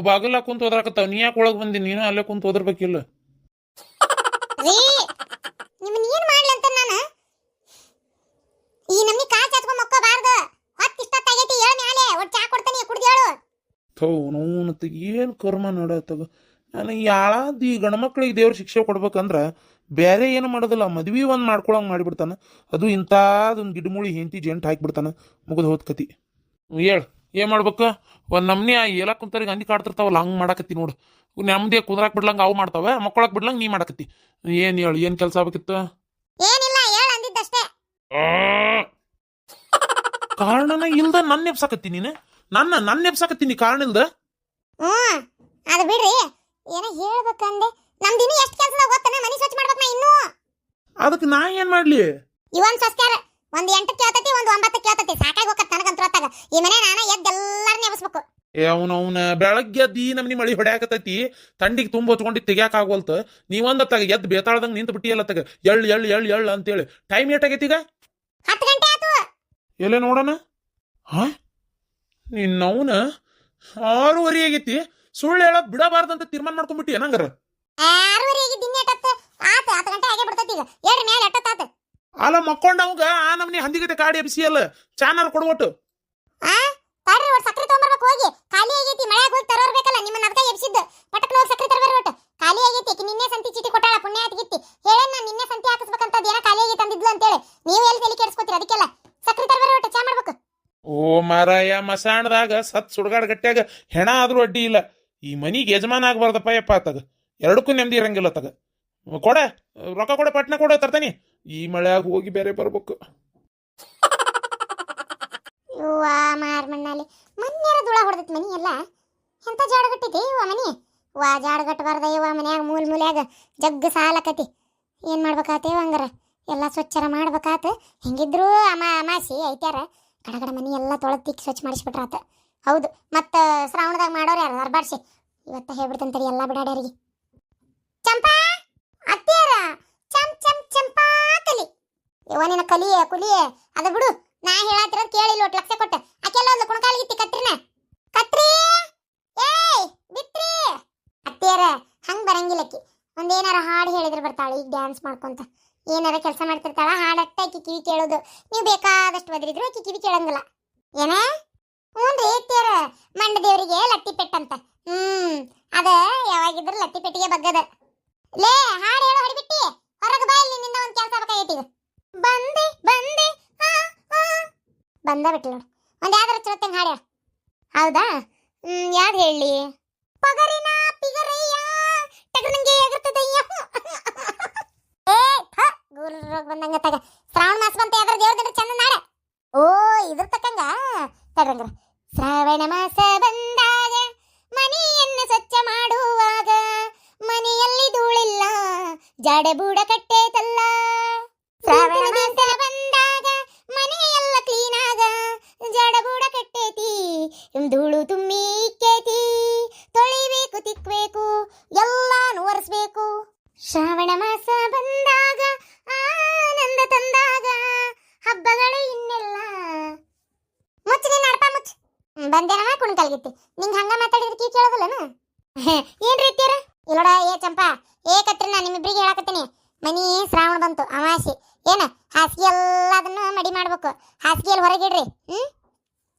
ಬಾಗಿಲ ಕುಂತ ಹೋದ್ರಾಕತ್ತಾವ. ನೀ ಯಾಕೆ ಒಳಗೆ ಬಂದಿ? ನೀನು ಅಲ್ಲೇ ಕುಂತ ಹೋದ್ರಬೇಕಿಲ್ಲ. ರೀ ನಿಮ್ಮನ್ನ ಏನ್ ಮಾಡ್ಲಿ ಅಂತ ನಾನು ಈ ನಮ್ಮಿ ಕಾಲ್ ಚಾಚ್ಕೊಂಡ್ ಮಕ್ಕೋಬಾರ್ದು. ಹೊತ್ತು ಇಷ್ಟೊತ್ತಾಗೈತಿ, ಹೇಳ ಮ್ಯಾಲೆ ಒಟ್ಟು ಚಾ ಕೊಡ್ತಾನೆ ಕುಡ್ದು ಹೇಳು. ಥೋ ನೋವು ಏನು ಕರ್ಮ ನೋಡತ್ತಗ. ನನಗೆ ಯಾಳಾದ ಈ ಗಂಡ್ಮಕ್ಳಿಗೆ ದೇವ್ರ ಶಿಕ್ಷೆ ಕೊಡ್ಬೇಕಂದ್ರೆ ಬೇರೆ ಏನು ಮಾಡೋದಿಲ್ಲ, ಮದ್ವೆ ಒಂದು ಮಾಡ್ಕೊಳಂಗೆ ಮಾಡಿಬಿಡ್ತಾನೆ. ಅದು ಇಂಥದೊಂದು ಗಿಡಮೂಳಿ ಹೆಂಡತಿ ಜಂಟ್ ಹಾಕಿಬಿಡ್ತಾನೆ. ಮುಗಿದು ಹೋದ್ ಕತಿ. ಹೇಳು ಏನು ಮಾಡ್ಬೇಕು? ಒಂದು ನಮ್ನಿ ಆ ಎಲ್ಲ ಕುಂತರಿಗೆ ಅಂದಿ ಕಾಡ್ತಿರ್ತಾವಲ್ಲ, ಹಂಗೆ ಮಾಡಾಕತ್ತಿ ನೋಡು. ನಮ್ದೇ ಕುಂದ್ರಾಕ್ ಬಿಡ್ಲಂಗೆ ಅವು ಮಾಡ್ತಾವೆ, ಮಕ್ಕಳಕ್ಕೆ ಬಿಡ್ಲಂಗೆ ನೀ ಮಾಡಾಕತ್ತಿ. ಏನು ಹೇಳು, ಏನು ಕೆಲಸ ಆಗ್ಬೇಕಿತ್ತು? ಏನಿಲ್ಲ, ಹೇಳ ಅಂದಿದ್ದಷ್ಟೇ. ಕಾರಣನ ಇಲ್ದ ನನ್ನ ನೆಪ್ಸಾಕತ್ತಿ ನೀನು. ನನ್ನ ನೆಪ್ಸಾಕತ್ತೀನಿ ಕಾರಣ ಇಲ್ದ. ಅದು ಬಿಡ್ರಿ, ಏನೋ ಹೇಳ್ಬೇಕಂದೆ. ನಮ್ದಿನ್ನು ಎಷ್ಟು ಕೆಲಸದ ಗೊತ್ತನ? ಮನಿ ಸ್ವಚ್ಛ ಮಾಡ್ಬೇಕು ನಾ ಇನ್ನೂ. ಅದಕ್ಕೆ ನಾ ಏನು ಮಾಡಲಿ? ಇವನ್ ಸಸ್ಕ್ಯಾರ ಒಂದು 8 ಕೇಳ್ತತಿ, ಒಂದು 9 ಕೇಳ್ತತಿ. ಸಾಕಾಗಿ ಹೋಗತ್ ನನಗಂತೂ ಹೊತ್ತಾಗ. ಈ ಮನೆ ನಾನು ಎದ್ದೆಲ್ಲಾರನ್ನ ಎಬ್ಸ್ಬೇಕು. ಅವನವನ ಬೆಳಗ್ಗೆ ಎದ್ದು ಈ ನಮ್ನಿ ಮಳಿ ಹೊಡ್ಯಾಕತೈತಿ, ಥಂಡಿಗೆ ತುಂಬ ಹೊಚ್ಕೊಂಡು ತೆಗ್ಯಾಕ ಆಗೋಲ್ತ. ನೀವೊಂದತ್ತಾಗ ಎದ್ದು ಬೇತಾಳ್ದಂಗೆ ನಿಂತು ಬಿಟ್ಟಿಯಲ್ಲ ತಗ. ಎಳ್ಳು ಅಂತೇಳಿ. ಟೈಮ್ ಏಟಾಗೈತಿ ಈಗ? 10 ಗಂಟೆ ಆತು. ಎಲ್ಲೇ ನೋಡೋಣ. ಹಾ, ನಿನ್ನವನ 6:30 ಆಗೈತಿ. ಸುಳ್ಳು ಹೇಳೋದು ಬಿಡಬಾರ್ದಂತ ತೀರ್ಮಾನ ಮಾಡ್ಕೊಂಡ್ಬಿಟ್ಟಿ ಏನಂಗಾರ? 6:30 ಆಗಿದ್ದು ಇನ್ನೆಟ್ಟತ್ತು ಆತು. 10 ಗಂಟೆ ಆಗೇ ಬಿಡ್ತೈತಿ ಈಗ. ಹೇಳ್ರಿ ಮೇಲೆ ಎಟ್ಟತ್ತಾತ. ಅಲ್ಲ ಮಕ್ಕೊಂಡವಂಗ ಆ ನಮ್ನಿ ಹಂದಿಗತೆ ಕಾಡಿ ಎಬ್ಸಿಯಲ್ಲ, ಚಾನಲ್ ಕೊಡ್ಬಿಟ್ಟು. ತಡ್ರಿ, ಒಟ್ಟು ಸಕ್ರೆ ತಗೊಂಬರ್ಬೇಕು ಹೋಗಿ. ಖಾಲಿ ಆಗೈತಿ, ಮಳೆಯಾಗ ಹೋಗಿ ತರೋರ್ಬೇಕಲ್ಲ. ನಿಮ್ಮನ್ನ ಅದಕ್ಕೆ ಎಬ್ಸಿದ್ದು. ಪಟಕ್ನ ಹೋಗಿ ಸಕ್ರೆ ತರಬೇಡ ಒಟ್ಟು. ಖಾಲಿ ಆಗೈತಿ. ನಿನ್ನೆ ಸಂತಿ ಚೀಟಿ ಕೊಟ್ಟಾಳ, ಪುಣ್ಯ ಆತಿಗಿತ್ತಿ. ಹೇಳೇನ್ ನಾನು ನಿನ್ನೆ ಸಂತಿ ಹಾಕಿಸ್ಬೇಕಂತ ಏನೋ ಖಾಲಿ ಆಗೈತಿ ಅಂದಿದ್ಲು ಅಂತೇಳಿ. ನೀವು ಎಲ್ಲಿ ತಲೆ ಕೆಡಿಸ್ಕೊತೀರಿ? ಅದಕ್ಕೆಲ್ಲ ಸಕ್ರೆ ತರಬೇಡ ಒಟ್ಟು, ಚಾ ಮಾಡ್ಬೇಕು. ಓ ಮಾರಾಯ, ಮಸಾಣದಾಗ ಸತ್ ಸುಡ್ಗಾಡ್ ಗಟ್ಟ್ಯಾಗ ಹೆಣ ಆದ್ರೂ ಅಡ್ಡಿ ಇಲ್ಲ. ಈ ಮನಿಗೆ ಯಜಮಾನ ಆಗ್ಬಾರ್ದಪ್ಪ ಯಪ್ಪ ತಗ. ಎರಡಕ್ಕೂ ನೆಮ್ಮದಿ ಇರಂಗಿಲ್ಲ ತಗ. ಕೊಡ ರೊಕ್ಕ, ಕೊಡ ಪಟ್ನ ಕೊಡ, ತರ್ತಾನಿ. ಈ ಮಳೆಯಾಗ ಹೋಗಿ ಬೇರೆ ಬರ್ಬೇಕು. ವಾ ಮಾರ್ಮಣ್ಣಲ್ಲಿ ಮೊನ್ನೆರ ಧೂಳ ಹೊಡೆದೈತಿ ಮನಿ ಎಲ್ಲ. ಎಂತ ಜಾಡಗಟ್ಟೈತಿ ಇವ ಮನಿ. ವಾ ಜಾಡಗಟ್ಟಬಾರ್ದ ಇವ ಮನ್ಯಾಗ. ಮೂಲ್ಯಾಗ ಜಗ್ಗ ಸಾಲಕತಿ. ಏನು ಮಾಡ್ಬೇಕಾತೇವ ಹಂಗಾರ? ಎಲ್ಲ ಸ್ವಚ್ಛರ ಮಾಡ್ಬೇಕಾತ. ಹೆಂಗಿದ್ರು ಅಮಾಸಿ ಐತ್ಯಾರ. ಕಡಗಡ ಮನಿ ಎಲ್ಲ ತೊಳೆದಿಕ್ಕಿ ಸ್ವಚ್ಛ ಮಾಡಿಸ್ಬಿಟ್ರಾತ. ಹೌದು, ಮತ್ತು ಶ್ರಾವಣದಾಗ ಮಾಡೋರು ಯಾರು? ಅರ್ಬಾಡ್ಸಿ ಇವತ್ತ ಹೇಳ್ಬಿಡ್ತಂತರಿ ಎಲ್ಲ ಬಿಡಾಡ್ಯಾರಿಗೆ. ಚಂಪಾ ಅತ್ಯಾರ, ಚಂಪಾ ಕಲಿ. ಇವ ನಿನ್ನ ಕಲಿಯೇ ಕುಲಿಯೇ ಅದು ಬಿಡು. ನಾ ಹೇಳತ್ತಿರೋದು ಕೇಳಿಲ್ಲ. ಒಟ್ಟು ಲಕ್ಷ ಕೊಟ್ಟ ಆಕೆಲ್ಲ ಒಂದು ಕುಣಕಾಲಿಗಿತ್ತಿ ಕತ್ರಿನ. ಕತ್ರಿ ಏಯ್ ಬಿತ್ರಿ. ಅತ್ಯಾರ ಹಂಗೆ ಬರಂಗಿಲ್ಲಕ್ಕಿ. ಒಂದೇನಾರ ಹಾಡು ಹೇಳಿದ್ರೆ ಬರ್ತಾಳೆ. ಈಗ ಡ್ಯಾನ್ಸ್ ಮಾಡ್ಕೊಂತ ಏನಾರ ಕೆಲಸ ಮಾಡ್ತಿರ್ತಾಳ. ಹಾಡಟ್ಟ ಆಕಿ ಕಿವಿ ಕೇಳೋದು. ನೀವು ಬೇಕಾದಷ್ಟು ಬದ್ರಿದ್ರು ಆಕಿ ಕಿವಿ ಕೇಳಂಗಿಲ್ಲ. ಏನ? ಹ್ಞೂ ರೀ ಅತ್ಯಾರ, ಮಂಡ ದೇವರಿಗೆ ಲಟ್ಟಿ ಪೆಟ್ಟಂತ. ಅದ ಯಾವಾಗಿದ್ರು ಲಟ್ಟಿ ಪೆಟ್ಟಿಗೆ ಬಗ್ಗದ. ಲೇ ಹಾಡು ಹೇಳೋ ಹೊಡಿಬಿಟ್ಟಿ. ಹೊರಗೆ ಬಾ, ಇಲ್ಲಿ ನಿಂದ ಒಂದು ಕೆಲಸ ಬೇಕಾಗೈತಿ. ಬಂದೆ ಬಂದ ಬಿಟ್ಲು ನೋಡು. ಒಂದು ಯಾವ್ದಾರ ಚಲೋತ್ತಂಗೆ ಹಾಡು ಹೇಳ. ಹೌದಾ? ಯಾವ್ದು ಹೇಳಿ? ಪಗರಿನ ಪಿಗರಯ್ಯ ಟಗರಂಗೆ ಎಗರ್ತದಯ್ಯ. ಗುರ್ರೋಗ ಬಂದಂಗ ತಗ. ಶ್ರಾವಣ ಮಾಸ ಬಂತ, ಯಾವ್ದಾರ ದೇವ್ರದಂದ್ರೆ ಚಂದ ನಾಡ. ಓ ಇದ್ರ ತಕ್ಕಂಗ ತಡ್ರಂಗ್ರ. ಶ್ರಾವಣ ಮಾಸ ಬಂದಾಗ ಮನೆಯನ್ನು ಸ್ವಚ್ಛ ಮಾಡುವಾಗ ಮನೆಯಲ್ಲಿ ಧೂಳಿಲ್ಲ, ಜಾಡಬೂಡ ಕಟ್ಟೇತಲ್ಲ. ಶ್ರಾವಣ ಮಾಸ ಬಂದಾಗ ಮನೆಯೆಲ್ಲ ಕ್ಲೀನಾಗ ಜಾಡಬೂಡ ಕಟ್ಟೇತಿ, ಧೂಳು ತುಂಬಿ ಇಕ್ಕೇತಿ. ತೊಳಿಬೇಕು, ತಿಕ್ಬೇಕು, ಎಲ್ಲಾನು ಒರೆಸ್ಬೇಕು. ಶ್ರಾವಣ ಮಾಸ ಬಂದಾಗ ಆನಂದ ತಂದಾಗ ಹಬ್ಬಗಳ ಇನ್ನೆಲ್ಲ. ಮುಚ್ಚ ನೀನು ಅಡಪ ಮುಚ್ಚ. ಬಂದೇನಮ್ಮ ಕುಣ್ಕಲ್ಗಿತ್ತಿ. ನಿಂಗೆ ಹಂಗ ಮಾತಾಡಿದ್ರೆ ಕೀ ಕೇಳೋದಿಲ್ಲನ? ಏನ್ ರೀತಿಯರ ಇಲ್ಲೋಡ. ಏ ಚಂಪಾ, ಏ ಕತ್ರಿನ, ನಿಮ್ಮಿಬ್ರಿಗೆ ಹೇಳಕತ್ತೀನಿ. ಮನಿ ಶ್ರಾವಣ ಬಂತು, ಅಮಾವಾಸ್ಯೆ. ಏನ ಹಾಸಿಗೆ ಎಲ್ಲದನ್ನು ಮಡಿ ಮಾಡ್ಬೇಕು. ಹಾಸಿಗೆಯಲ್ಲಿ ಹೊರಗಿಡ್ರಿ.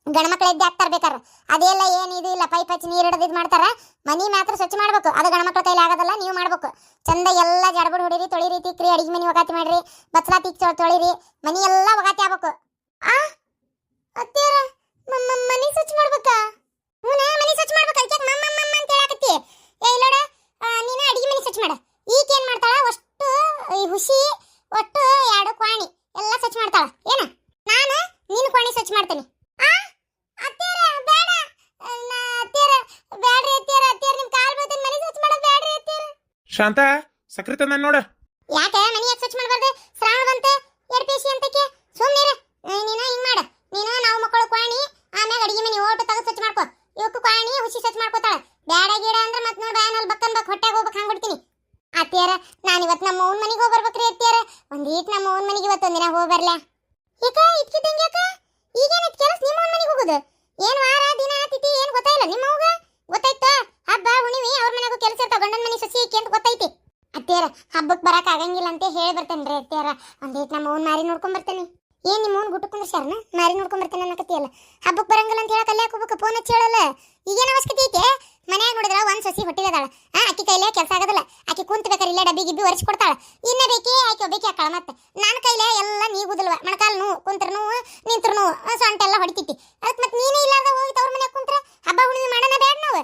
ಗಣಮಕ್ಳು ಎದ್ದೆ ಹಾಕ್ತಾರ ಬೇಕಾರ. ಅದೆಲ್ಲ ಏನು ಇದು ಇಲ್ಲ. ಪೈಪ್ ಹಚ್ಚಿ ನೀರು ಹಿಡಿದು ಮಾಡ್ತಾರ. ಮನಿ ಮಾತ್ರ ಸ್ವಚ್ಛ ಮಾಡ್ಬೇಕು. ಅದು ಗಣಮಕ್ಳ ಕೈಲಿ ಆಗೋದಲ್ಲ, ನೀವು ಮಾಡ್ಬೇಕು. ಚಂದ ಎಲ್ಲ ಜಡಬುಡ್ ಹೊಡಿರಿ, ತೊಳಿರಿ, ತಿಕ್ರಿ, ಅಡಿಗೆ ಮನಿ ಒಗಾತಿ ಮಾಡ್ರಿ, ಬಚ್ಚಲ ತಿಕ್ ತೊಳಿರಿ. ಮನಿ ಎಲ್ಲ ಒಗಾತಿ ಆಗ್ಬೇಕು. ಅತ್ಯಾರ ಮನಿ ಸ್ವಚ್ಛ ಮಾಡ್ಬೇಕಾ? ಮನಿ ಸ್ವಚ್ಛ ಮಾಡ್ಬೇಕು. ಅದಕ್ಕೆ ಮಮ್ಮ ಅಂತ ಹೇಳಕತ್ತಿ. ಏ ಇಲ್ಲೋಡ, ನೀನು ಅಡಿಗೆ ಮನಿ ಸ್ವಚ್ಛ ಮಾಡ. ಈಕೇನ್ ಮಾಡ್ತಾಳ? ಅಷ್ಟು ಈ ಹುಸಿ ಒಟ್ಟು 2 ಕ್ವಾಣಿ ಎಲ್ಲ ಸ್ವಚ್ಛ ಮಾಡ್ತಾಳ. ಏನ ನಾನು ನೀನು ಕ್ವಾಣಿ ಸ್ವಚ್ಛ ಮಾಡ್ತೇನೆ. ಶಾಂತ, ಸಕ್ರೆ ತಂದ ನೋಡ. ಯಾಕೆ ಮನಿ ಯಾಕೆ ಸ್ವಚ್ಛ ಮಾಡಬಾರ್ದು? ಶ್ರಾವಣ ಬಂತೆ, ಎಡ್ಪೇಶಿ ಅಂತಕ್ಕೆ ಸುಮ್ಮನೆ ನೀನು ಹಿಂಗ್ ಮಾಡ. ನೀನು ನಾವು ಮಕ್ಕಳು ಕ್ವಾಣಿ, ಆಮ್ಯಾಗ ಅಡಿಗೆ ಮನಿ ಓಟು ತೆಗೆದು ಸ್ವಚ್ಛ ಮಾಡ್ಕೋ. ಇವತ್ತು ಕ್ವಾಣಿ ಹುಸಿ ಸ್ವಚ್ಛ ಮಾಡ್ಕೋತಾಳ. ಬ್ಯಾಡ ಗಿಡ ಅಂದ್ರೆ ಮತ್ತೆ ನೋಡಿ ಬಾಯನಲ್ಲಿ ಬಕ್ಕನ್ ಹೊಟ್ಟೆಗೆ ಹೋಗ್ಬೇಕು. ಹಂಗೆ ಬಿಡ್ತೀನಿ. ಅತ್ಯಾರ ನಾನು ಇವತ್ತು ನಮ್ಮ ಅವ್ನ ಮನೆಗೆ ಹೋಗಿ ಬರ್ಬೇಕ್ರಿ ಅತ್ಯಾರ. ಒಂದೀಟ್ ನಮ್ಮ ಅವ್ನ ಮನೆಗೆ ಇವತ್ತೊಂದಿನ ಹೋಗಿ ಬರ್ಲ. ಯಾಕ ಇಟ್ಕಿದ್ದಂಗೆ? ಯಾಕ ಈಗೇನು ಕೆಲಸ ನಿಮ್ಮ ಅವ್ನ ಮನೆಗೆ ಹೋಗುದು? ಏನು ವಾರ ದಿನ ತಿಥಿ ಏನು ಗೊತ್ತಾಯಿಲ್ಲ ನಿಮ್ಮ ಅವ್ಗ? ಗೊತ್ತಾಯ್ತಾ? ಹಬ್ಬಕ್ಕೆ ಬರಕ್ ಆಗಂಗಿಲ್ಲ ಅಂತ ಹೇಳಿ ಬರ್ತೇನ್ರಿ ಅತ್ತಿಯರ. ಒಂದೇಟ್ ನಮ್ಮ ಅವ್ನ ಮಾರಿ ನೋಡ್ಕೊಂಡ್ ಬರ್ತೇನೆ. ಏನ್ ನಿಮ್ಮ ಅವ್ನ ಗುಟ್ಟು ಕುಂದ್ರಸ್ಯಾರನ ಮಾರಿ ನೋಡ್ಕೊಂಡ್ ಬರ್ತೇನೆ ಅನ್ನಕತ್ತಿಯಲ್ಲ. ಹಬ್ಬಕ್ಕೆ ಬರಂಗಿಲ್ಲ ಅಂತ ಹೇಳಕ್ ಅಲ್ಲೇ ಹೋಗ್ಬೇಕು, ಫೋನ್ ಹಚ್ಚಿ ಹೇಳಲ್ಲ. ಈಗೇನು ಅವಶ್ಯಕತೆ ಐತೆ? ಮನ್ಯಾಗ ನೋಡಿದ್ರ ಒಂದ್ ಸೊಸಿ ಹೊಟ್ಟಿಗದಾಳ. ಅಕ್ಕಿ ಕೈಲೇ ಕೆಲಸ ಆಗೋದಿಲ್ಲ. ಆಕಿ ಕುಂತ ಬೇಕಾರೆ ಇಲ್ಲೇ ಡಬ್ಬಿ ಗಿಬ್ಬಿ ಒರೆಸಿ ಕೊಡ್ತಾಳ. ಇನ್ನ ಬೇಕೇ ಆಕಿ ಒಬ್ಬಾಕಿ ಹಾಕಳ. ಮತ್ತೆ ನನ್ನ ಕೈಲೇ ಎಲ್ಲ ನೀಗುದಿಲ್ವ. ಮೊಣಕಾಲ್ ನೋವು, ಕುಂತ್ರ ನೋವು, ನಿಂತ್ರ ನೋವು, ಸೊಂಟ ಎಲ್ಲ ಹೊಡಿತೈತಿ. ಅದಕ್ಕೆ ಮತ್ತೆ ನೀನೇ ಇಲ್ಲಾರ್ದ ಹೋಗಿ ತವ್ರ ಮನ್ಯಾಗ ಕುಂತ್ರ ಹಬ್ಬ ಹುಣ್ಣಿಮೆ ಮಾಡೋಣ ಬೇಡ ನಾವು?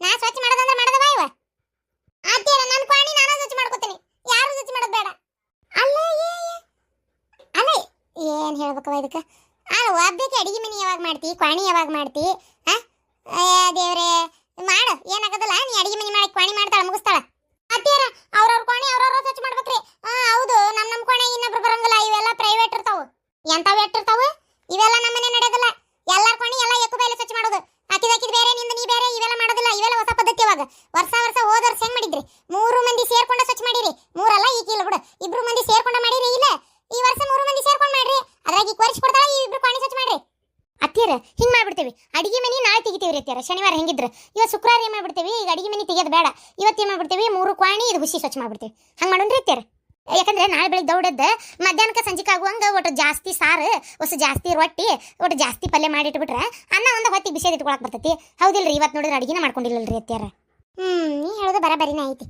ನಾ ಸ್ವಚ್ಛ ಮಾಡೋದಂದ್ರೆ ಮಾಡೋದ ಬಾಯ್ವ. ಅತ್ತಿಯರ ನನ್ನ ಕ್ವಾಣಿ ನಾನು ಸ್ವಚ್ಛ ಮಾಡ್ಕೋತೀನಿ, ಯಾರು ಸ್ವಚ್ಛ ಮಾಡೋದು ಬೇಡ. ಅಲ್ಲ ಅಲ್ಲ ಏನ್ ಹೇಳ್ಬೇಕವ ಇದಕ್ಕೆ? ಅಲ್ಲ ಒಬ್ಬಕ್ಕೆ ಅಡಿಗೆ ಮನೆ ಯಾವಾಗ ಮಾಡ್ತಿ, ಕ್ವಾಣಿ ಯಾವಾಗ ಮಾಡ್ತಿ? ದೇವ್ರೆ ಮಾಡು, ಏನಾಗದಲ್ಲ. ನೀ ಅಡಿಗೆ ಮನೆ ಮಾಡಿ ಕ್ವಾಣಿ ಮಾಡ್ತಾಳ, ಮುಗಿಸ್ತಾಳ. ಅತ್ತಿಯರ ಅವ್ರವ್ರ ಕ್ವಾಣಿ ಅವ್ರವ್ರ ಸ್ವಚ್ಛ ಮಾಡ್ಬೇಕ್ರಿ. ಹೌದು, ನಮ್ಮ ಕ್ವಾಣಿ ಇನ್ನೊಬ್ರು ಬರಂಗಿಲ್ಲ. ಇವೆಲ್ಲ ಪ್ರೈವೇಟ್ ಇರ್ತಾವು. ಎಂತಾವ್ ಇರ್ತಾವು ಇವೆಲ್ಲ ನಮ್ಮನೆ ನಡೆಯೋದಿಲ್ಲ. ಎಲ್ಲಾರ ಕ್ವಾಣಿ ಎಲ್ಲ ಎಕ್ಕು ಬೈಲೆ ಸ್ವಚ್ಛ ಮಾಡೋದು. ಹಾಕಿದ್ ಬೇರೆ, ನಿಂದ ನೀ ಬೇರೆ, ಇವೆಲ್ಲ ಮಾಡೋದಿಲ್ಲ. ಇವೆಲ್ಲ ಹೊಸ ಪದ್ಧತಿ. ಅವಾಗ ವರ್ಷ ಹೋದ ವರ್ಷ ಹೆಂಗ್ ಮಾಡಿದ್ರಿ? 3 ಮಂದಿ ಸೇರ್ಕೊಂಡ ಸ್ವಚ್ಛ ಮಾಡಿರಿ. 3 ಅಲ್ಲ, ಈಗಿಲ್ಲ ಬಿಡು, 2 ಮಂದಿ ಸೇರ್ಕೊಂಡ ಮಾಡಿರಿ. ಇಲ್ಲ ಈ ವರ್ಷ 3 ಮಂದಿ ಸೇರ್ಕೊಂಡ್ ಮಾಡ್ರಿ. ಅದ್ರಾಗ ಈ ಕೊರಿಸಿ ಕೊಡ್ತಾಳ, ಈ 2 ಕ್ವಾಣಿ ಸ್ವಚ್ಛ ಮಾಡ್ರಿ. ಅತ್ತಿಯರ ಹಿಂಗ್ ಮಾಡ್ಬಿಡ್ತೇವಿ. ಅಡಿಗೆ ಮನಿ ನಾಳೆ ತೆಗಿತೀವಿ ಅತ್ತಿಯರ. ಶನಿವಾರ ಹೆಂಗಿದ್ರು ಇವತ್ತು ಶುಕ್ರವಾರ ಏನ್ ಮಾಡ್ಬಿಡ್ತೇವಿ, ಈಗ ಅಡಿಗೆ ಮನಿ ತೆಗಿಯೋದು ಬೇಡ. ಇವತ್ತು ಏನ್ ಮಾಡ್ಬಿಡ್ತೇವಿ, 3 ಕ್ವಾಣಿ ಇದು ಹುಸಿ ಸ್ವಚ್ಛ ಮಾಡ್ಬಿಡ್ತೇವಿ. ಹಂಗ್ ಮಾಡೋಣ್ರಿ ಅತ್ತಿಯರ. ಯಾಕಂದ್ರೆ ನಾಳೆ ಬೆಳಿಗ್ಗೆ ದೌಡದ್ದು ಮಧ್ಯಾಹ್ನಕ್ಕೆ ಸಂಜಿಕೆ ಆಗುವಂಗ ಒಟ್ಟು ಜಾಸ್ತಿ ಸಾರು, ಹೊಸ ಜಾಸ್ತಿ ರೊಟ್ಟಿ, ಒಟ್ಟು ಜಾಸ್ತಿ ಪಲ್ಯ ಮಾಡಿಟ್ಬಿಟ್ರೆ ಅನ್ನ ಒಂದು ಹೊತ್ತಿಗೆ ಬಿಸಿದು ಇಟ್ಕೊಳಕ್ ಬರ್ತೈತಿ. ಹೌದಿಲ್ರಿ? ಇವತ್ತು ನೋಡಿದ್ರೆ ಅಡಿಗೆನ ಮಾಡ್ಕೊಂಡಿಲ್ಲಲ್ರಿ ಅತ್ತಿಯರ. ನೀ ಹೇಳೋದು ಬರೀನೇ ಐತಿ.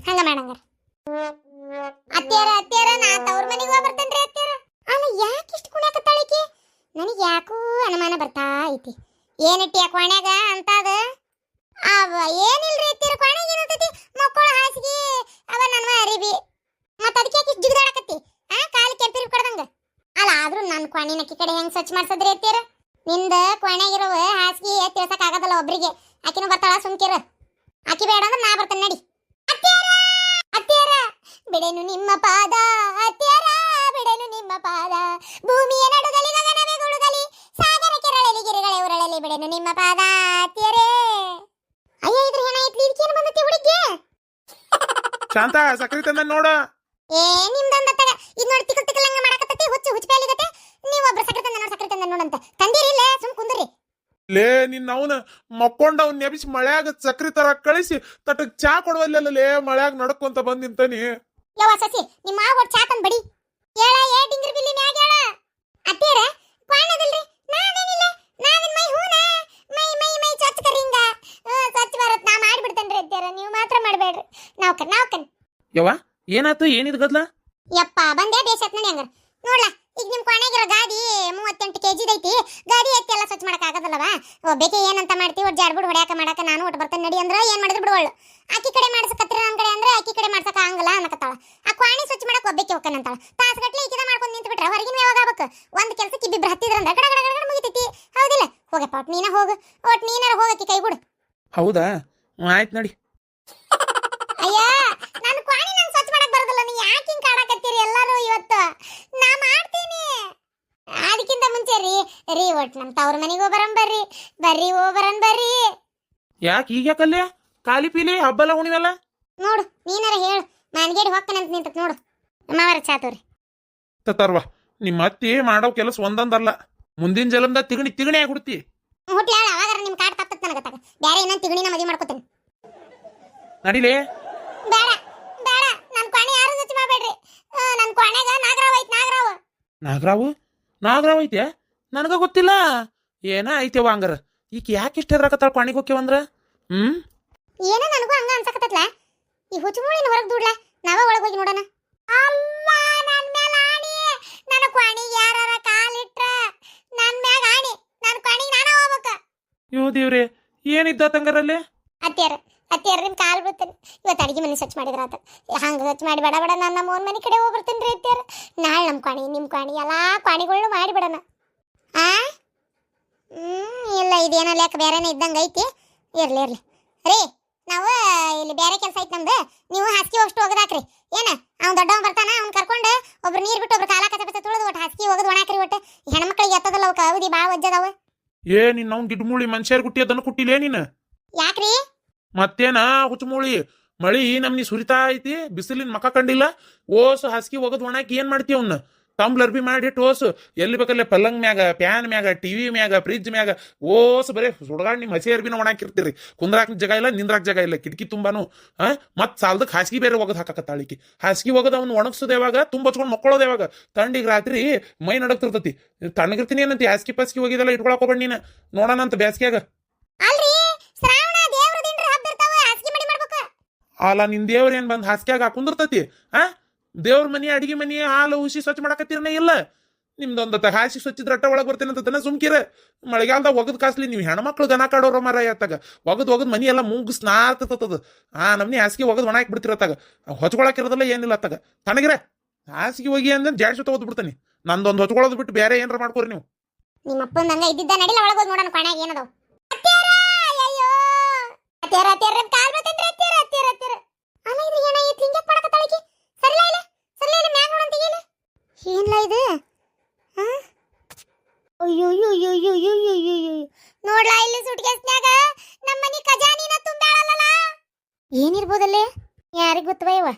ಹಂಗ ಮಾಡಂಗಾರ. ಅತ್ತಿಯರ ನಾ ತವ್ರ ಮನೆಗೆ ಹೋಗಿ ಬರ್ತೇನ್ರಿ ಅತ್ತಿಯರ. ಅಲ್ಲ ಯಾಕೆ ಇಷ್ಟು ಕುಣ್ಯಾಕತ್ತಾಳಿಕಿ? ನನಗೆ ಯಾಕೂ ಅನುಮಾನ ಬರ್ತಾ ಐತಿ. ಏನಿಟ್ಟಿ ಕ್ವಾಣ್ಯಾಗ ಅಂತದ? ಏನಿಲ್ರಿ ಅತ್ತಿಯರ, ಕ್ವಾಣ್ಯಾಗ ಏನಂತೈತಿ? ಮಕ್ಕಳ ಹಾಸಿಗೆ ಅವ ನನ್ನ ಅರಿಬಿ. ಮತ್ತ ಅದಕ್ಕೆ ಯಾಕೆ ಜಿಗಿದಾಡಕತ್ತಿ? ಕಾಲು ಕೆಂಪಿರಿ ಕಡ್ದಂಗ. ಅಲ್ಲ ಆದ್ರೂ ನನ್ನ ಕ್ವಾಣಿನಕ್ಕಿ ಕಡೆ ಹೆಂಗ್ ಸ್ವಚ್ಛ ಮಾಡ್ಸದ್ರಿ ಅತ್ತಿಯರ? ನಿಂದ ಕ್ವಾಣ್ಯಾಗಿರುವ ಹಾಸಿಗೆ ತಿಳ್ಸಕ್ ಆಗದಲ್ಲ ಒಬ್ರಿಗೆ. ಆಕಿನೂ ಬರ್ತಾಳ, ಸುಮ್ಕಿರ. ಆಕಿ ಬೇಡ ಅಂದ್ರೆ ನಾ ಬರ್ತೇನೆ, ನಡಿ. ಅತ್ತಿಯರ ಬಿಡೆನು ನಿಮ್ಮ ಪಾದ, ಅತ್ತಿಯರ ಬಿಡೆನು ನಿಮ್ಮ ಪಾದ. ಭೂಮಿಯ ನಡುಗಲಿ ಗಗನವೇ ಗುಡುಗಲಿ, ಸಾಗರ ಕೆರಳಲಿ ಗಿರಿಗಳೇ ಉರಳಲಿ, ಬಿಡೆನು ನಿಮ್ಮ ಪಾದ ಅತ್ತಿಯರೇ. ಅಯ್ಯ ಇದ್ರ ಏನಾಯ್ತು? ಇದಕ್ಕೇನು ಬಂದತಿ ಹುಡುಗಿ? ಶಾಂತ ಸಕ್ರಿ ತಂದ ನೋಡ. ನಿಮ್ದೊಂದ ತಗ ಇದು ನೋಡಿ, ತಿಕ್ಕಲ್ ತಿಕ್ಕಲಂಗ ಮಾಡಕತ್ತತಿ. ಹುಚ್ಚು ಪ್ಯಾಲಿಗತ್ತೆ. ನೀವು ಒಬ್ರು ಸಕ್ರಿ ತಂದ ನೋಡಂತ ತಂದಿರಿಲ್ಲ, ಸುಮ್ ಕುಂದ್ರಿ. ಲೇ ನಿನ್ನ ಅವನ ಮಕ್ಕೊಂಡ ಅವ್ನ ನೆಬಿಸಿ ಮಳ್ಯಾಗ ಸಕ್ರಿ ತರ ಕಳಿಸಿ ತಟಕ್ ಚಾ ಕೊಡುವಲ್ಲೇ ಮಳ್ಯಾಗ ನಡ್ಕೊಂತ ಬಂದ್ ನಿಂತಾನಿ. ಯವ್ವ ಸಸಿ, ನಿಮ್ಮ ಮಾವ ಚಾ ತಂದ್ ಬಡಿ. ಡಿಂಗ್ರಿ ಬಿಲ್ಲಿ ಮ್ಯಾಗ ಹೇಳ. ಅತ್ತಿಯರ ಕ್ವಾಣದಲ್ರಿ, ನಾನೇನಿಲ್ಲ, ನಾವಿನ್ ಮೈ ಹೂನ ಮೈ ಸ್ವಚ್ಛ ಕರಿಂಗ ಸ್ವಚ್ಛ ಬರತ್. ನಾ ಮಾಡಿಬಿಡ್ತೇನ್ರಿ ಅತ್ತಿಯರ, ನೀವು ಮಾತ್ರ ಮಾಡಬೇಡ್ರಿ. ನಾವ್ಕನ್ ಯವ್ವ ಏನಾಯ್ತು? ಏನಿದ್ ಗದ್ಲ? ಯಪ್ಪ ಬಂದೇ ಬೇಸತ್ ನೋಡಿ. ಹಂಗಾರ ನೋಡ್ಲಾ, ಈಗ ನಿಮ್ ಕ್ವಾಣೆಗಿರೋ ಗಾದಿ 38 kg ಐತಿ. ಗಾದಿ ಎತ್ತಿ ಎಲ್ಲ ಸ್ವಚ್ಛ ಮಾಡಕ್ ಆಗದಲ್ಲವಾ? ಬೇಕೆ ಏನಂತ ಮಾಡ್ತೀವಿ, ಒಟ್ಟು ಜಾಡ್ಬಿಡ್ ಹೊಡ್ಯಾಕ ಮಾಡಾಕ ನಾನು ಒಟ್ಟು ಬರ್ತೇನೆ ನಡಿ ಅಂದ್ರೆ ಏನ್ ಮಾಡಿದ್ರು ಬಿಡುವಳು. ಆಕಿ ಕಡೆ ಮಾಡ್ಸಕತ್ರಿ ನನ್ನ ಕಡೆ ಅಂದ್ರೆ ಆಕಿ ಕಡೆ ಮಾಡ್ಸಕ ಆಗಲ್ಲ ಅನ್ನಕತ್ತಾಳ. ಆ ಕ್ವಾಣಿ ಸ್ವಚ್ಛ ಮಾಡಕ್ ಒಬ್ಬಕ್ಕೆ ಹೋಗ್ಕನಂತಾಳ. ತಾಸ್ಗಟ್ಲೆ ಈಕಿದ ಮಾಡ್ಕೊಂಡು ನಿಂತು ಬಿಟ್ರೆ ಹೊರಗಿನ ಯಾವಾಗ ಆಗ್ಬೇಕು? ಒಂದ್ ಕೆಲ್ಸಕ್ಕೆ ಇಬ್ಬಿಬ್ರು ಹತ್ತಿದ್ರಂದ್ರೆ ಗಡ ಗಡ ಗಡ ಮುಗಿತೈತಿ. ಹೌದಿಲ್ಲ? ಹೋಗಪ್ಪ, ಒಟ್ಟು ನೀನ ಹೋಗು, ಒಟ್ಟು ನೀನಾರ ಹೋಗಕ್ಕೆ ಕೈ ಬಿಡು. ಹೌದಾ? ಆಯ್ತು ನಡಿ. ಅಯ್ಯ ನಾನು ಕ್ವಾಣಿ ನಂಗೆ ಸ್ವಚ್ಛ ಮಾಡಕ್ ಬರೋದಿಲ್ಲ. ನೀ ಯಾಕೆ ಹಿಂಗ್ ಕಾಡಕತ್ತೀರಿ ಎಲ್ಲರೂ ಇವತ್ತು? ನಾ ಮಾಡ್ತೀನಿ. ಅದಕ್ಕಿಂತ ಮುಂಚೆ ರೀ ಒಟ್ಟು ನಮ್ಮ ತವ್ರ ಮನೆಗೆ ಬರ್ರಿ. ಯಾಕೆ ಈಗ ಯಾಕಲ್ಲೇ ಖಾಲಿ ಪೀಲಿ ಹಬ್ಬಲ್ಲ ಉಣಿವಲ್ಲ? ನೋಡು ನೀನಾರ ಹೇಳು, ಮಾನ್ಗೇಡಿ ಹೋಗ್ತಾನಂತ ನಿಂತ ನೋಡು. ಮಾವರ ಚಾತವ್ರಿ ತರ್ವ ನಿಮ್ಮ ಅತ್ತಿ ಮಾಡೋ ಕೆಲಸ ಒಂದೊಂದಲ್ಲ. ಮುಂದಿನ ಜಲಮದ ತಿಗಣಿ ಆಗ್ಬಿಡ್ತಿ. ಹುಟ್ಟಿ ಹೇಳ, ಅವಾಗ ನಿಮ್ ಕಾಡ್ ತಪ್ಪತ್ ನನಗತ್ತಾಗ. ಬೇರೆ ಇನ್ನೊಂದು ತಿಗಣಿನ ಮದುವೆ ಮಾಡ್ಕೊತೇನೆ. ನಡಿಲೇ. ಬೇಡ ನನ್ನ ಕ್ವಾಣಿ ಯಾರು ಸ್ವಚ್ಛ ಮಾಡಬೇಡ್ರಿ. ನನ್ನ ಕ್ವಾಣ್ಯಾಗ ನಾಗರಾವ್ ಐತೆ? ನನಗ ಗೊತ್ತಿಲ್ಲ. ಏನ ಐತೆವ ಹಂಗಾರ? ಈಗ ಯಾಕೆ ಇಷ್ಟ ಎದ್ರಾಕತ್ತಾಳ ಕ್ವಾಣಿಗೆ ಹೋಗ್ಯವಂದ್ರ? ಏನೋ ನನಗೂ ಹಂಗ ಅನ್ಸಕತ್ತಲ್ಲ. ಈ ಹುಚ್ಚುಮೂಳಿನ ಹೊರಗೆ ದುಡ್ಲ, ನಾವ ಒಳಗೆ ಹೋಗಿ ನೋಡೋಣ. ಅಮ್ಮ ನನ್ನ ಮೇಲೆ ಆಣಿ, ನನ್ನ ಕ್ವಾಣಿಗೆ ಯಾರಾರ ಕಾಲಿಟ್ರ ನನ್ನ ಮ್ಯಾಗ ಆಣಿ, ನನ್ನ ಕ್ವಾಣಿಗೆ ನಾನ ಹೋಗ್ಬೇಕ. ಯೋ ದೇವ್ರೆ, ಏನಿದ್ದ ತಂಗಾರಲ್ಲಿ? ಅತ್ತಿಯರ ನಿಮ್ ಕಾಲ್ ಬಿಡ್ತೇನೆ. ಇವತ್ತು ಅಡಿಗೆ ಮನೆ ಸ್ವಚ್ಛ ಮಾಡಿದ್ರ ಆತ. ಹಂಗ ಸ್ವಚ್ಛ ಮಾಡಿ ಬೇಡ ನಾನು ನಮ್ಮ ಓನ್ ಮನೆ ಕಡೆ ಹೋಗ್ಬರ್ತೇನೆ ರೀ ಅತ್ತಿಯರ. ನಾಳೆ ನಮ್ಮ ಕ್ವಾಣಿ ನಿಮ್ಮ ಕ್ವಾಣಿ ಎಲ್ಲಾ ಕ್ವಾಣಿಗಳನ್ನ ಮಾಡಿಬಿಡೋಣ. ಇಲ್ಲ ಇದೇನೋ ಲೆಕ್ಕ ಬೇರೆನೇ ಇದ್ದಂಗೆ ಐತಿ. ಇರ್ಲಿ ರೀ, ನಾವು ಇಲ್ಲಿ ಬೇರೆ ಕೆಲಸ ಐತಿ ನಮ್ದು. ನೀವು ಹಾಸಿಗೆ ಅಷ್ಟು ಒಗದಾಕ್ರಿ. ಏನ ಅವ್ನು ದೊಡ್ಡವ ಬರ್ತಾನ, ಅವ್ನು ಕರ್ಕೊಂಡು ಒಬ್ರು ನೀರು ಬಿಟ್ಟು ಒಬ್ರು ಕಾಲ ಕಸ ತುಳಿದು ಒಟ್ಟು ಹಾಸಿಗೆ ಒಗದು ಒಣಾಕ್ರಿ. ಒಟ್ಟು ಹೆಣ್ಮಕ್ಳಿಗೆ ಎತ್ತದಲ್ಲ ಅವಕ್ಕೆ ಅವಧಿ ಭಾಳ ಒಜ್ಜದವ. ನಿನ್ನ ಅವ್ನು ಗಿಡ್ಮೂಳಿ ಮನುಷ್ಯರ್ ಗುಟ್ಟಿ ಅದನ್ನು ಕುಟ್ಟಿಲೇ ನೀನು? ಯಾಕ್ರಿ? ಮತ್ತೇನ ಹುಚ್ಚಮೂಳಿ, ಮಳಿ ನಮ್ನಿ ಸುರಿತಾ ಐತಿ, ಬಿಸಿಲಿನ ಮಕ ಕಂಡಿಲ್ಲ. ಓಸು ಹಾಸಿಗೆ ಒಗದ್ ಒಣಾಕಿ ಏನ್ ಮಾಡ್ತೀವಿ? ಅವ್ನ ಟಂಬ್ಲರ್ ಬಿ ಮಾಡಿ ಟೋಸು ಎಲ್ಲಿ ಬೇಕಲ್ಲೇ ಪಲ್ಲಂಗ್ ಮ್ಯಾಗ ಪ್ಯಾನ್ ಮ್ಯಾಗ ಟಿವಿ ಮ್ಯಾಗ ಫ್ರಿಜ್ ಮ್ಯಾಗ ಓಸ್ ಬರೇ ಸುಡ್ಗಾಡ್ ನಿಮ್ಮ ಹಸಿ ಅರ್ಬಿನ ಒಣಾಕಿರ್ತೀರಿ ಕುಂದ್ರಾಕ್ ಜಾಗ ಇಲ್ಲ ನಿಂದ್ರಾಕ್ ಜಾಗ ಇಲ್ಲ ಕಿಟಕಿ ತುಂಬಾನು ಮತ್ ಸಾಲದಕ್ಕೆ ಹಾಸಿಗೆ ಬೇರೆ ಒಗದ್ ಹಾಕತ್ತಾಳಿಕಿ ಹಾಸಿಗೆ ಒಗದ ಅವ್ನು ಒಣಗ್ಸೋದು ಯಾವಾಗ ತುಂಬ ಹಚ್ಕೊಂಡು ಮಕ್ಕಳೋದು ಯಾವಾಗ ತಂಡಿಗೆ ರಾತ್ರಿ ಮೈ ನಡಕ್ತಿರ್ತತಿ ತಣ್ಣಗಿರ್ತೀನಿ ಏನಂತ ಹಾಸಿಗೆ ಪಾಸಿಗೆ ಹೋಗಿದೆಲ್ಲ ಇಟ್ಕೊಳಕ್ ಹೋಗ್ಬೇಡ ನೀನು ನೋಡೋಣ ಅಂತ ಬ್ಯಾಸ್ಗ್ಯಾಗ ಅಲ್ರಿ ಶ್ರಾವಣ ದೇವ್ರ ದಿನ ಹಬ್ಬ ಇರ್ತಾವ ಹಾಸಿಗೆ ಮಡಿ ಮಾಡ್ಬೇಕ ಅಲ್ಲ ನಿನ್ ದೇವ್ರ ಏನ್ ಬಂದ್ ಹಾಸಿಗ್ಯಾಗ ಹಾಕುಂದಿರ್ತತಿ ದೇವ್ರ ಮನಿ ಅಡಿಗೆ ಮನಿ ಹಾಲು ಉಸಿ ಸ್ವಚ್ಛ ಮಾಡಕತ್ತೀರನೇ ಇಲ್ಲ ನಿಮ್ದೊಂದ ಹಾಸಿ ಸ್ವಚ್ಛದ ರಟ್ಟ ಒಳಗೆ ಬರ್ತೇನೆ ಸುಮ್ಕಿರ ಮಳೆಗಾಲದಾಗ ಒಗದ್ ಕಾಸ್ಲಿ ನೀವು ಹೆಣ್ಮಕ್ಳು ದನ ಕಾಡೋರ ಮರ ಆತಾಗ ಒಗದ್ ಮನಿ ಎಲ್ಲ ಮುಂಗ್ ಸ್ನಾರ್ತದ ನಮ್ನಿ ಹಾಸಿಗೆ ಒಗದ್ ಒಣ ಹಾಕಿ ಬಿಡ್ತಿರತ್ತಾಗ ಹೊಚ್ಕೊಳಕಿರೋದಲ್ಲ ಏನಿಲ್ಲ ಅತ್ತಾಗ ತನಗಿರ ಹಾಸಿಗೆ ಹೋಗಿ ಅಂದ್ರೆ ಜಾಡ್ಸಿ ತಗೋದ್ ಬಿಡ್ತಾನೆ ನಂದೊಂದು ಹೊಚ್ಕೊಳ್ಳೋದು ಬಿಟ್ಟು ಬೇರೆ ಏನಾರ ಮಾಡ್ಕೋರಿ ನೀವು ನಿಮ್ಮ ಅಪ್ಪನ ಹಂಗ ಇದ್ದಿದ್ದ ನಡಿಲ ಒಳಗೆ ಹೋಗಿ ನೋಡೋಣ ಕೊನೆಗೆ ಏನದಾವ ಅಯ್ಯೋ ಅತ್ಯಾರ ಕಾಲ್ ಬರ್ತೈತ್ರಿ ಅತ್ಯಾರ ಅಲ್ಲ ಇದು ಏನಾಯ್ತು ಹಿಂಗೆ ಪಡಕತ್ತಾಳಿಕಿ ಸರಿಲ್ಲ ಇಲ್ಲ ಮ್ಯಾಗ ನೋಡಂತ ಇಲ್ಲ ಏನ್ಲ ಇದು ಅಯ್ಯೋ ನೋಡ್ಲಾ ಇಲ್ಲಿ ಸುಟ್ಕೇಸ್ನ್ಯಾಗ ನಮ್ಮ ಮನಿ ಖಜಾನಿನ ತುಂಬ್ಯಾಳಲ್ಲ ಏನಿರ್ಬೋದಲ್ಲೇ ಯಾರಿಗ್ ಗೊತ್ತವ